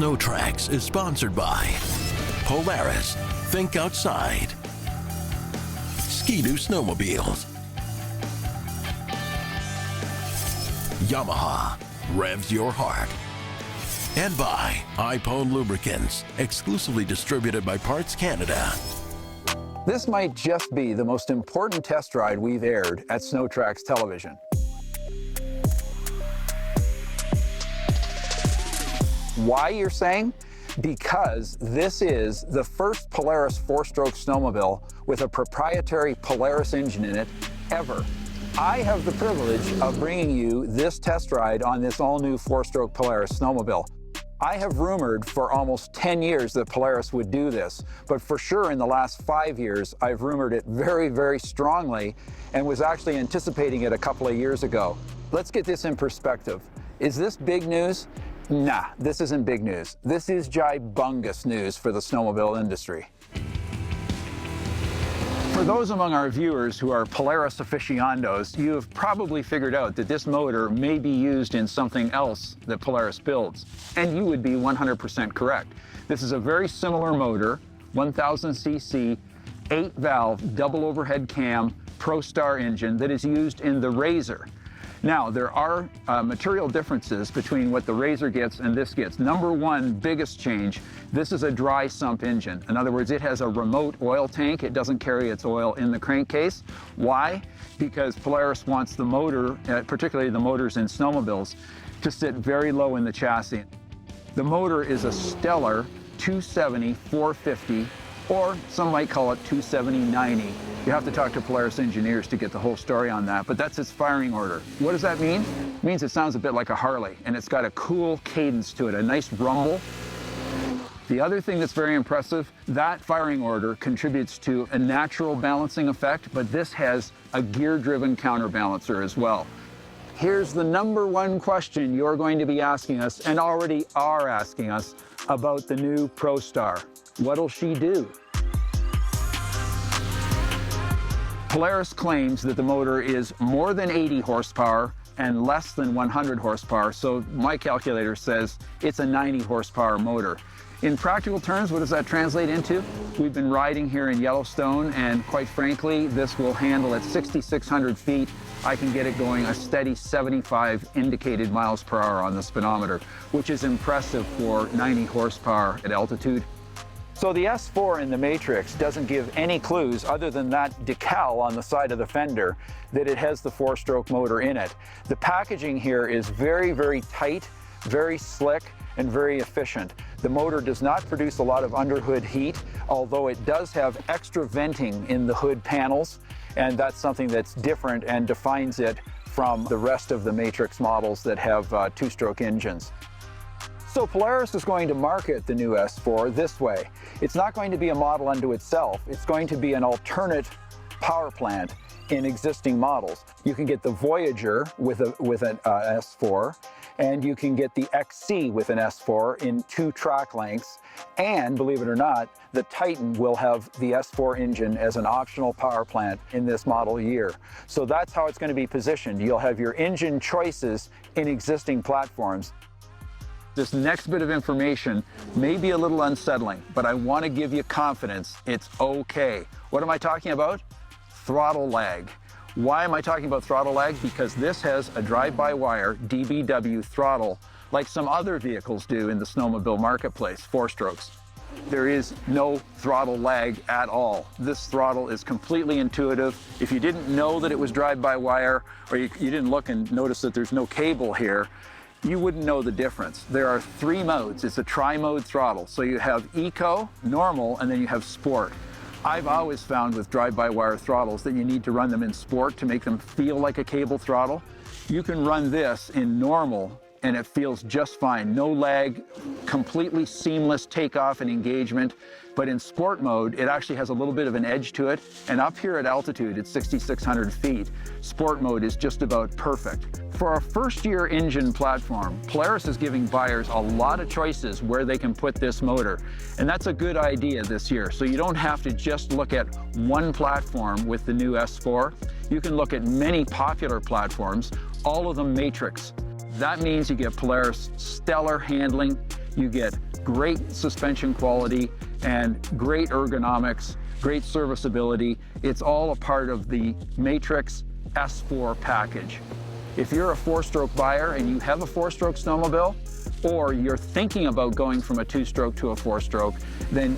SnowTrax is sponsored by Polaris, think outside, Ski-Doo Snowmobiles, Yamaha, revs your heart, and by iPone Lubricants, exclusively distributed by Parts Canada. This might just be the most important test ride we've aired at SnowTrax Television. Why, you're saying? Because this is the first Polaris four-stroke snowmobile with a proprietary Polaris engine in it ever. I have the privilege of bringing you this test ride on this all-new four-stroke Polaris snowmobile. I have rumored for almost 10 years that Polaris would do this, but for sure in the last 5 years, I've rumored it very, very strongly and was actually anticipating it a couple of years ago. Let's get this in perspective. Is this big news? Nah, this isn't big news. This is gibungous news for the snowmobile industry. For those among our viewers who are Polaris aficionados, you have probably figured out that this motor may be used in something else that Polaris builds, and you would be 100% correct. This is a very similar motor, 1000cc, 8-valve, double overhead cam, ProStar engine that is used in the Razor. Now, there are material differences between what the Razor gets and this gets. Number one biggest change, this is a dry sump engine. In other words, it has a remote oil tank. It doesn't carry its oil in the crankcase. Why? Because Polaris wants the motor, particularly the motors in snowmobiles, to sit very low in the chassis. The motor is a stellar 270 450, or some might call it 270-90. You have to talk to Polaris engineers to get the whole story on that, but that's its firing order. What does that mean? It means it sounds a bit like a Harley, and it's got a cool cadence to it, a nice rumble. The other thing that's very impressive, that firing order contributes to a natural balancing effect, but this has a gear-driven counterbalancer as well. Here's the number one question you're going to be asking us, and already are asking us, about the new ProStar. What'll she do? Polaris claims that the motor is more than 80 horsepower and less than 100 horsepower, so my calculator says it's a 90 horsepower motor. In practical terms, what does that translate into? We've been riding here in Yellowstone, and quite frankly, this will handle at 6,600 feet. I can get it going a steady 75 indicated miles per hour on the speedometer, which is impressive for 90 horsepower at altitude. So the S4 in the Matrix doesn't give any clues other than that decal on the side of the fender that it has the four-stroke motor in it. The packaging here is very, very tight, very slick, and very efficient. The motor does not produce a lot of underhood heat, although it does have extra venting in the hood panels, and that's something that's different and defines it from the rest of the Matrix models that have two-stroke engines. So Polaris is going to market the new S4 this way. It's not going to be a model unto itself. It's going to be an alternate power plant in existing models. You can get the Voyager with an S4, and you can get the XC with an S4 in 2 track lengths. And believe it or not, the Titan will have the S4 engine as an optional power plant in this model year. So that's how it's going to be positioned. You'll have your engine choices in existing platforms. This next bit of information may be a little unsettling, but I want to give you confidence it's okay. What am I talking about? Throttle lag. Why am I talking about throttle lag? Because this has a drive-by-wire DBW throttle like some other vehicles do in the snowmobile marketplace, 4-strokes. There is no throttle lag at all. This throttle is completely intuitive. If you didn't know that it was drive-by-wire, or you didn't look and notice that there's no cable here, you wouldn't know the difference. There are 3 modes. It's a tri-mode throttle. So you have eco, normal, and then you have sport. I've always found with drive-by-wire throttles that you need to run them in sport to make them feel like a cable throttle. You can run this in normal and it feels just fine. No lag, completely seamless takeoff and engagement. But in sport mode, it actually has a little bit of an edge to it. And up here at altitude, at 6,600 feet, sport mode is just about perfect. For a first-year engine platform, Polaris is giving buyers a lot of choices where they can put this motor. And that's a good idea this year. So you don't have to just look at one platform with the new S4. You can look at many popular platforms, all of them Matrix. That means you get Polaris stellar handling, you get great suspension quality, and great ergonomics, great serviceability. It's all a part of the Matrix S4 package. If you're a 4-stroke buyer and you have a 4-stroke snowmobile, or you're thinking about going from a 2-stroke to a 4-stroke, then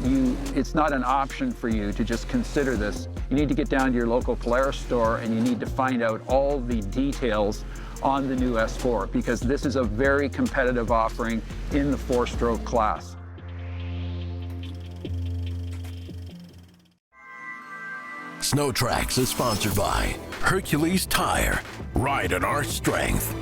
it's not an option for you to just consider this. You need to get down to your local Polaris store and you need to find out all the details on the new S4, because this is a very competitive offering in the 4-stroke class. SnowTrax is sponsored by Hercules Tire. Ride at our strength.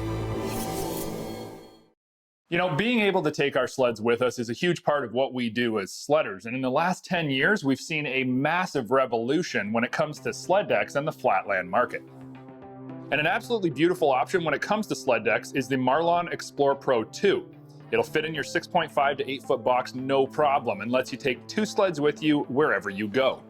You know, being able to take our sleds with us is a huge part of what we do as sledders. And in the last 10 years, we've seen a massive revolution when it comes to sled decks and the flatland market. And an absolutely beautiful option when it comes to sled decks is the Marlon Xplore Pro II. It'll fit in your 6.5 to 8 foot box no problem and lets you take 2 sleds with you wherever you go.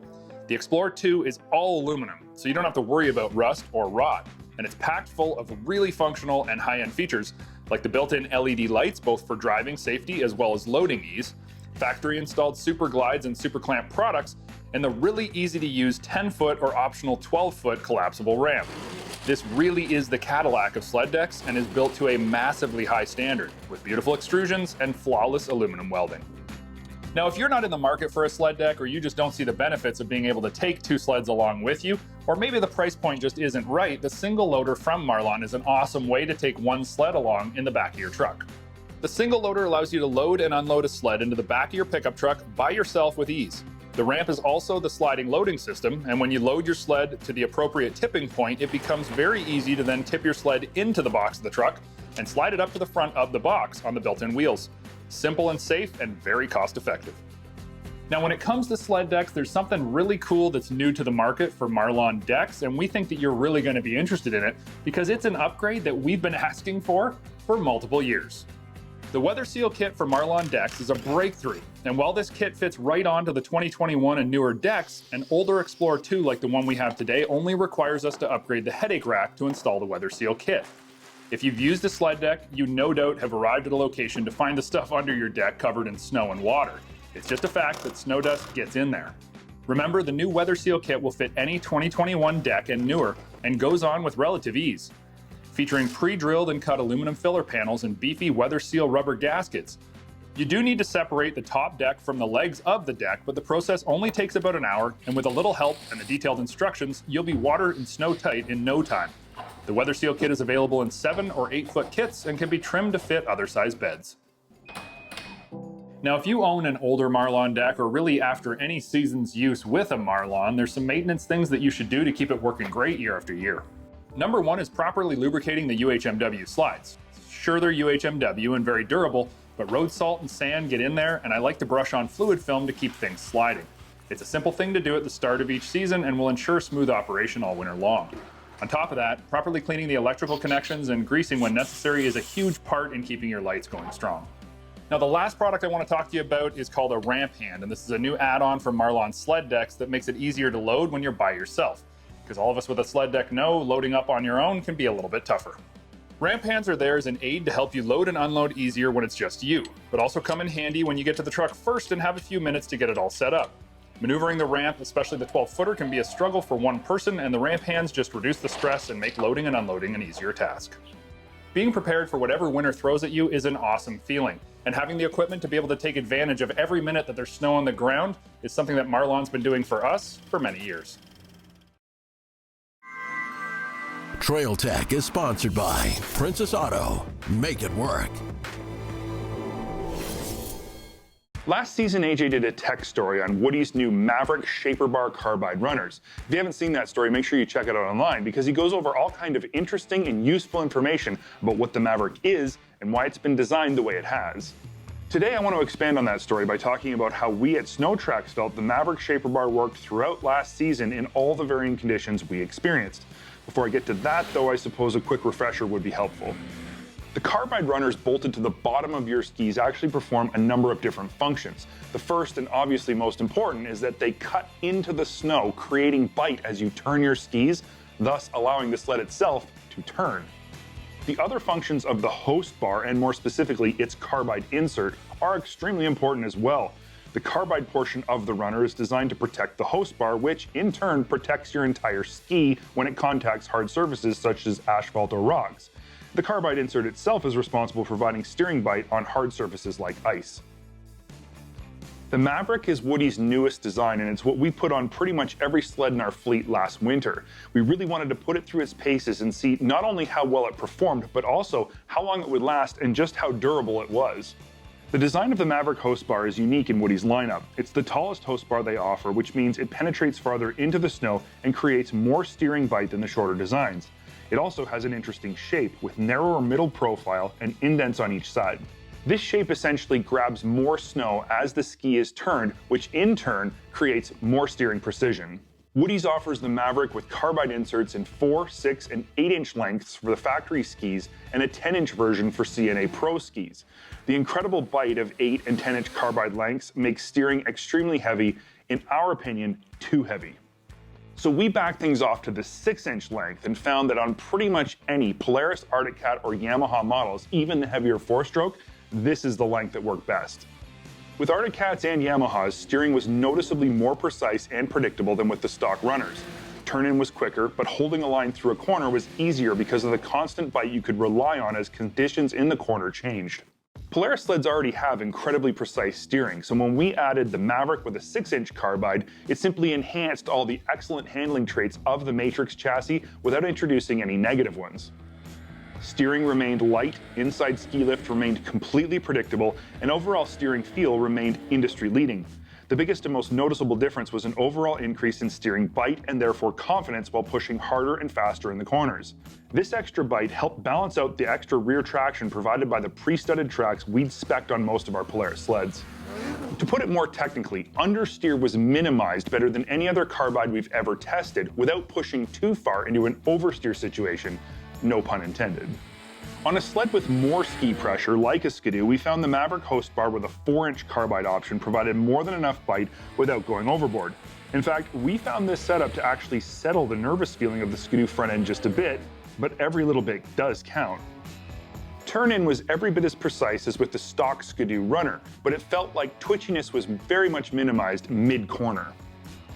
The Xplore 2 is all aluminum, so you don't have to worry about rust or rot. And it's packed full of really functional and high-end features, like the built-in LED lights, both for driving safety as well as loading ease, factory-installed super glides and super clamp products, and the really easy-to-use 10-foot or optional 12-foot collapsible ramp. This really is the Cadillac of sled decks and is built to a massively high standard, with beautiful extrusions and flawless aluminum welding. Now, if you're not in the market for a sled deck, or you just don't see the benefits of being able to take 2 sleds along with you, or maybe the price point just isn't right, the single loader from Marlon is an awesome way to take 1 sled along in the back of your truck. The single loader allows you to load and unload a sled into the back of your pickup truck by yourself with ease. The ramp is also the sliding loading system, and when you load your sled to the appropriate tipping point, it becomes very easy to then tip your sled into the box of the truck and slide it up to the front of the box on the built-in wheels. Simple and safe and very cost-effective. Now, when it comes to sled decks, there's something really cool that's new to the market for Marlon decks, and we think that you're really going to be interested in it because it's an upgrade that we've been asking for multiple years. The Weather Seal kit for Marlon decks is a breakthrough, and while this kit fits right onto the 2021 and newer decks, an older Xplore 2 like the one we have today only requires us to upgrade the headache rack to install the Weather Seal kit. If you've used a sled deck, you no doubt have arrived at a location to find the stuff under your deck covered in snow and water. It's just a fact that snow dust gets in there. Remember, the new Weather Seal kit will fit any 2021 deck and newer, and goes on with relative ease. Featuring pre-drilled and cut aluminum filler panels and beefy Weather Seal rubber gaskets. You do need to separate the top deck from the legs of the deck, but the process only takes about an hour, and with a little help and the detailed instructions, you'll be water and snow tight in no time. The Weather Seal kit is available in 7 or 8 foot kits and can be trimmed to fit other size beds. Now, if you own an older Marlon deck, or really after any season's use with a Marlon, there's some maintenance things that you should do to keep it working great year after year. Number 1 is properly lubricating the UHMW slides. Sure, they're UHMW and very durable, but road salt and sand get in there, and I like to brush on fluid film to keep things sliding. It's a simple thing to do at the start of each season and will ensure smooth operation all winter long. On top of that, properly cleaning the electrical connections and greasing when necessary is a huge part in keeping your lights going strong. Now, the last product I want to talk to you about is called a ramp hand, and this is a new add-on for Marlon sled decks that makes it easier to load when you're by yourself, because all of us with a sled deck know loading up on your own can be a little bit tougher. Ramp hands are there as an aid to help you load and unload easier when it's just you, but also come in handy when you get to the truck first and have a few minutes to get it all set up. Maneuvering the ramp, especially the 12-footer, can be a struggle for one person, and the ramp hands just reduce the stress and make loading and unloading an easier task. Being prepared for whatever winter throws at you is an awesome feeling, and having the equipment to be able to take advantage of every minute that there's snow on the ground is something that Marlon's been doing for us for many years. Trail Tech is sponsored by Princess Auto. Make it work. Last season, AJ did a tech story on Woody's new Maverick Shaper Bar Carbide runners. If you haven't seen that story, make sure you check it out online because he goes over all kind of interesting and useful information about what the Maverick is and why it's been designed the way it has. Today, I want to expand on that story by talking about how we at SnowTrax felt the Maverick Shaper Bar worked throughout last season in all the varying conditions we experienced. Before I get to that, though, I suppose a quick refresher would be helpful. The carbide runners bolted to the bottom of your skis actually perform a number of different functions. The first and obviously most important is that they cut into the snow, creating bite as you turn your skis, thus allowing the sled itself to turn. The other functions of the host bar, and more specifically its carbide insert, are extremely important as well. The carbide portion of the runner is designed to protect the host bar, which in turn protects your entire ski when it contacts hard surfaces such as asphalt or rocks. The carbide insert itself is responsible for providing steering bite on hard surfaces like ice. The Maverick is Woody's newest design, and it's what we put on pretty much every sled in our fleet last winter. We really wanted to put it through its paces and see not only how well it performed, but also how long it would last and just how durable it was. The design of the Maverick host bar is unique in Woody's lineup. It's the tallest host bar they offer, which means it penetrates farther into the snow and creates more steering bite than the shorter designs. It also has an interesting shape with narrower middle profile and indents on each side. This shape essentially grabs more snow as the ski is turned, which in turn creates more steering precision. Woody's offers the Maverick with carbide inserts in 4, 6, and 8-inch lengths for the factory skis and a 10-inch version for CNA Pro skis. The incredible bite of 8 and 10-inch carbide lengths makes steering extremely heavy, in our opinion, too heavy. So we backed things off to the 6-inch length and found that on pretty much any Polaris, Arctic Cat, or Yamaha models, even the heavier 4-stroke, this is the length that worked best. With Arctic Cats and Yamahas, steering was noticeably more precise and predictable than with the stock runners. Turn-in was quicker, but holding a line through a corner was easier because of the constant bite you could rely on as conditions in the corner changed. Polaris sleds already have incredibly precise steering, so when we added the Maverick with a 6-inch carbide, it simply enhanced all the excellent handling traits of the Matrix chassis without introducing any negative ones. Steering remained light, inside ski lift remained completely predictable, and overall steering feel remained industry-leading. The biggest and most noticeable difference was an overall increase in steering bite and therefore confidence while pushing harder and faster in the corners. This extra bite helped balance out the extra rear traction provided by the pre-studded tracks we'd spec'd on most of our Polaris sleds. To put it more technically, understeer was minimized better than any other carbide we've ever tested without pushing too far into an oversteer situation, no pun intended. On a sled with more ski pressure, like a Skidoo, we found the Maverick host bar with a 4-inch carbide option provided more than enough bite without going overboard. In fact, we found this setup to actually settle the nervous feeling of the Skidoo front end just a bit, but every little bit does count. Turn-in was every bit as precise as with the stock Skidoo runner, but it felt like twitchiness was very much minimized mid-corner.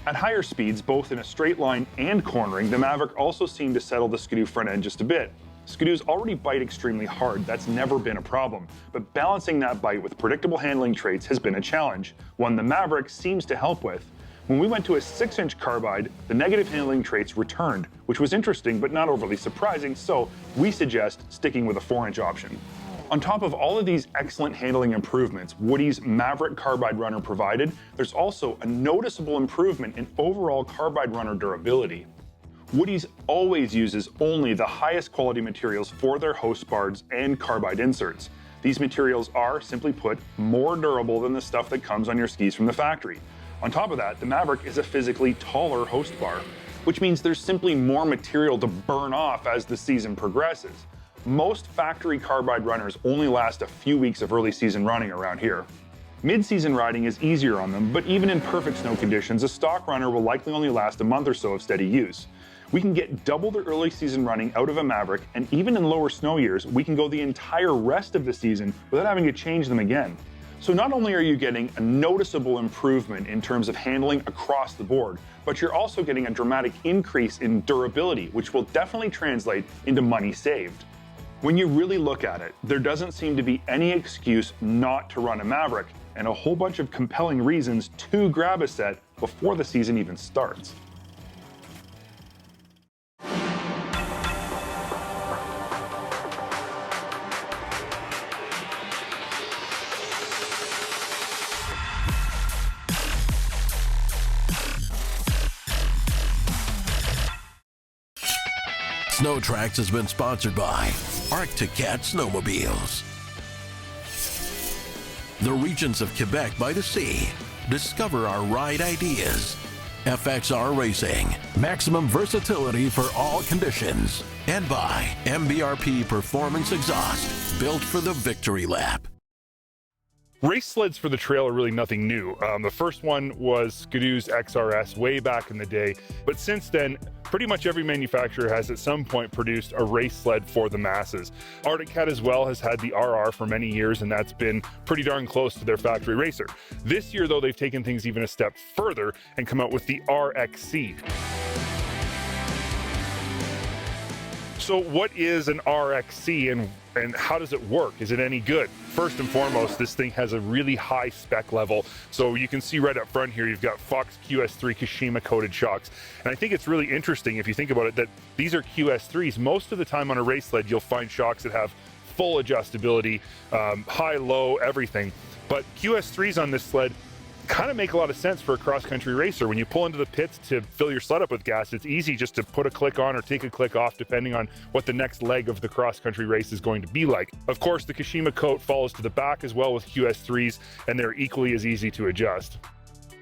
At higher speeds, both in a straight line and cornering, the Maverick also seemed to settle the Skidoo front end just a bit. Skidoos already bite extremely hard, that's never been a problem, but balancing that bite with predictable handling traits has been a challenge, one the Maverick seems to help with. When we went to a 6-inch carbide, the negative handling traits returned, which was interesting but not overly surprising, so we suggest sticking with a 4-inch option. On top of all of these excellent handling improvements Woody's Maverick carbide runner provided, there's also a noticeable improvement in overall carbide runner durability. Woody's always uses only the highest quality materials for their host bars and carbide inserts. These materials are, simply put, more durable than the stuff that comes on your skis from the factory. On top of that, the Maverick is a physically taller host bar, which means there's simply more material to burn off as the season progresses. Most factory carbide runners only last a few weeks of early season running around here. Mid-season riding is easier on them, but even in perfect snow conditions, a stock runner will likely only last a month or so of steady use. We can get double the early season running out of a Maverick, and even in lower snow years, we can go the entire rest of the season without having to change them again. So not only are you getting a noticeable improvement in terms of handling across the board, but you're also getting a dramatic increase in durability, which will definitely translate into money saved. When you really look at it, there doesn't seem to be any excuse not to run a Maverick, and a whole bunch of compelling reasons to grab a set before the season even starts. SnowTrax has been sponsored by Arctic Cat Snowmobiles, the Regents of Quebec by the Sea. Discover our ride ideas. FXR Racing, maximum versatility for all conditions. And by MBRP Performance Exhaust, built for the victory lap. Race sleds for the trail are really nothing new. The first one was Skidoo's XRS way back in the day, but since then, pretty much every manufacturer has at some point produced a race sled for the masses. Arctic Cat as well has had the RR for many years, and that's been pretty darn close to their factory racer. This year though, they've taken things even a step further and come out with the RXC. So what is an RXC and how does it work? Is it any good? First and foremost, this thing has a really high spec level. So you can see right up front here, you've got Fox QS3 Kashima coated shocks. And I think it's really interesting if you think about it, that these are QS3s. Most of the time on a race sled, you'll find shocks that have full adjustability, high, low, everything. But QS3s on this sled kind of make a lot of sense for a cross-country racer. When you pull into the pits to fill your sled up with gas, it's easy just to put a click on or take a click off depending on what the next leg of the cross-country race is going to be like. Of course, the Kashima coat follows to the back as well with QS3s, and they're equally as easy to adjust.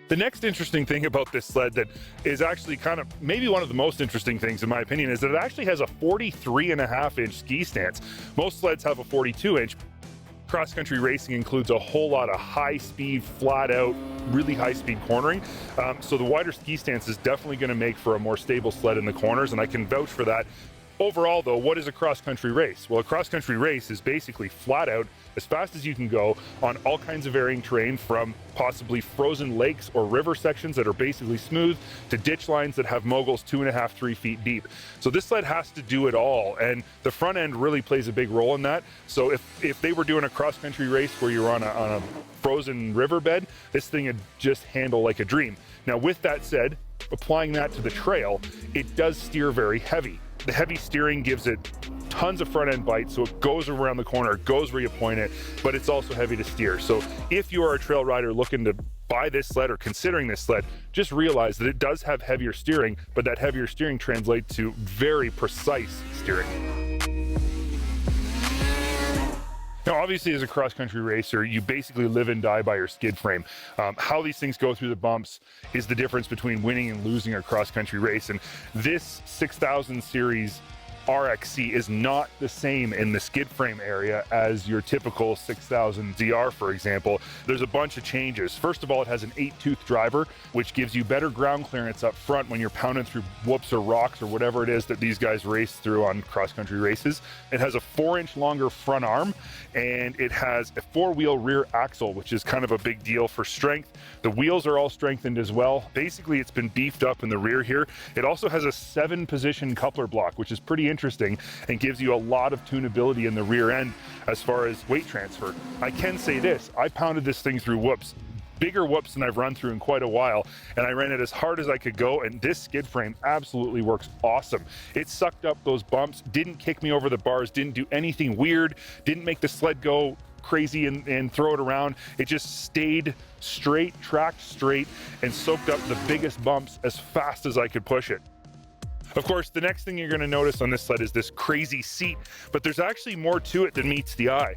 The next interesting thing about this sled that is actually kind of maybe one of the most interesting things in my opinion is that it actually has a 43.5-inch ski stance. Most sleds have a 42-inch. Cross-country racing includes a whole lot of high-speed, flat-out, really high-speed cornering. So the wider ski stance is definitely going to make for a more stable sled in the corners, and I can vouch for that. Overall, though, what is a cross-country race? Well, a cross-country race is basically flat-out, as fast as you can go on all kinds of varying terrain, from possibly frozen lakes or river sections that are basically smooth to ditch lines that have moguls 2.5, 3 feet deep. So this sled has to do it all, and the front end really plays a big role in that. So if they were doing a cross-country race where you're on a frozen riverbed, this thing would just handle like a dream. Now, with that said, applying that to the trail, it does steer very heavy. The heavy steering gives it tons of front end bite, so it goes around the corner, it goes where you point it, but it's also heavy to steer. So if you are a trail rider looking to buy this sled or considering this sled, just realize that it does have heavier steering, but that heavier steering translates to very precise steering. Now, obviously, as a cross-country racer, you basically live and die by your skid frame. How these things go through the bumps is the difference between winning and losing a cross-country race. And this 6000 series RXC is not the same in the skid frame area as your typical 6000 ZR, for example. There's a bunch of changes. First of all, it has an 8-tooth driver, which gives you better ground clearance up front when you're pounding through whoops or rocks or whatever it is that these guys race through on cross-country races. It has a 4-inch longer front arm, and it has a 4-wheel rear axle, which is kind of a big deal for strength. The wheels are all strengthened as well. Basically, it's been beefed up in the rear here. It also has a 7-position coupler block, which is pretty interesting and gives you a lot of tunability in the rear end as far as weight transfer. I can say this, I pounded this thing through whoops, bigger whoops than I've run through in quite a while, and I ran it as hard as I could go, and this skid frame absolutely works awesome. It sucked up those bumps, didn't kick me over the bars, didn't do anything weird, didn't make the sled go crazy and throw it around. It just stayed straight, tracked straight, and soaked up the biggest bumps as fast as I could push it. Of course, the next thing you're going to notice on this sled is this crazy seat, but there's actually more to it than meets the eye.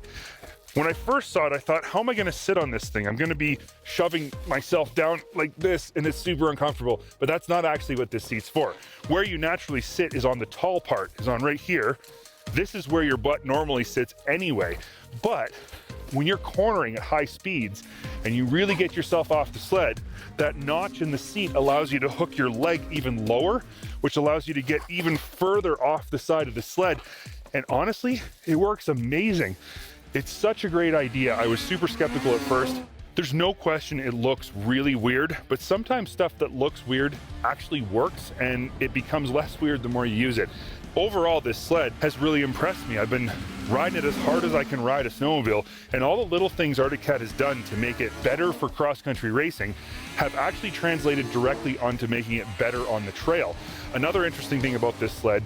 When I first saw it, I thought, how am I going to sit on this thing? I'm going to be shoving myself down like this, and it's super uncomfortable, but that's not actually what this seat's for. Where you naturally sit is on the tall part, is on right here. This is where your butt normally sits anyway, but when you're cornering at high speeds and you really get yourself off the sled, that notch in the seat allows you to hook your leg even lower, which allows you to get even further off the side of the sled. And honestly, it works amazing. It's such a great idea. I was super skeptical at first. There's no question it looks really weird, but sometimes stuff that looks weird actually works, and it becomes less weird the more you use it. Overall, this sled has really impressed me. I've been riding it as hard as I can ride a snowmobile, and all the little things Arctic Cat has done to make it better for cross-country racing have actually translated directly onto making it better on the trail. Another interesting thing about this sled,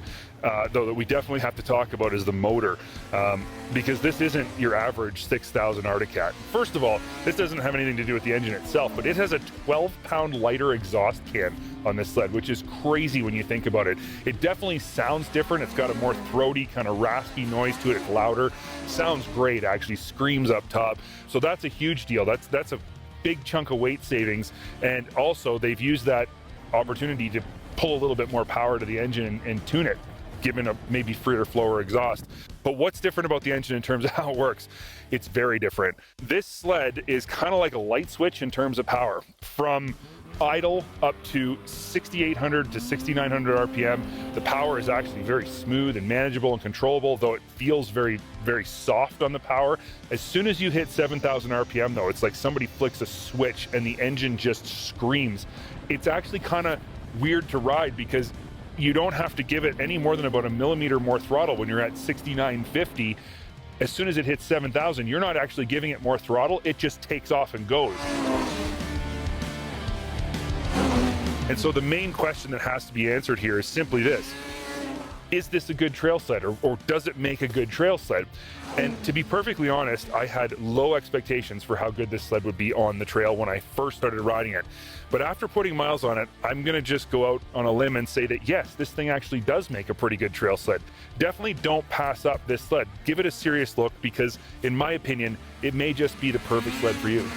though, that we definitely have to talk about is the motor, because this isn't your average 6,000 Arctic Cat. First of all, this doesn't have anything to do with the engine itself, but it has a 12-pound lighter exhaust can on this sled, which is crazy when you think about it. It definitely sounds different. It's got a more throaty, kind of raspy noise to it. It's louder. Sounds great, actually screams up top. So that's a huge deal. That's a big chunk of weight savings, and also they've used that opportunity to pull a little bit more power to the engine and tune it, given a maybe freer flow or exhaust. But what's different about the engine in terms of how it works? It's very different. This sled is kind of like a light switch in terms of power. From idle up to 6,800 to 6,900 RPM, the power is actually very smooth and manageable and controllable, though it feels very, very soft on the power. As soon as you hit 7,000 RPM, though, it's like somebody flicks a switch and the engine just screams. It's actually kind of weird to ride because you don't have to give it any more than about a millimeter more throttle when you're at 6,950. As soon as it hits 7,000, you're not actually giving it more throttle, it just takes off and goes. And so the main question that has to be answered here is simply this: is this a good trail sled, or does it make a good trail sled? And to be perfectly honest, I had low expectations for how good this sled would be on the trail when I first started riding it. But after putting miles on it, I'm gonna just go out on a limb and say that yes, this thing actually does make a pretty good trail sled. Definitely don't pass up this sled. Give it a serious look, because in my opinion, it may just be the perfect sled for you.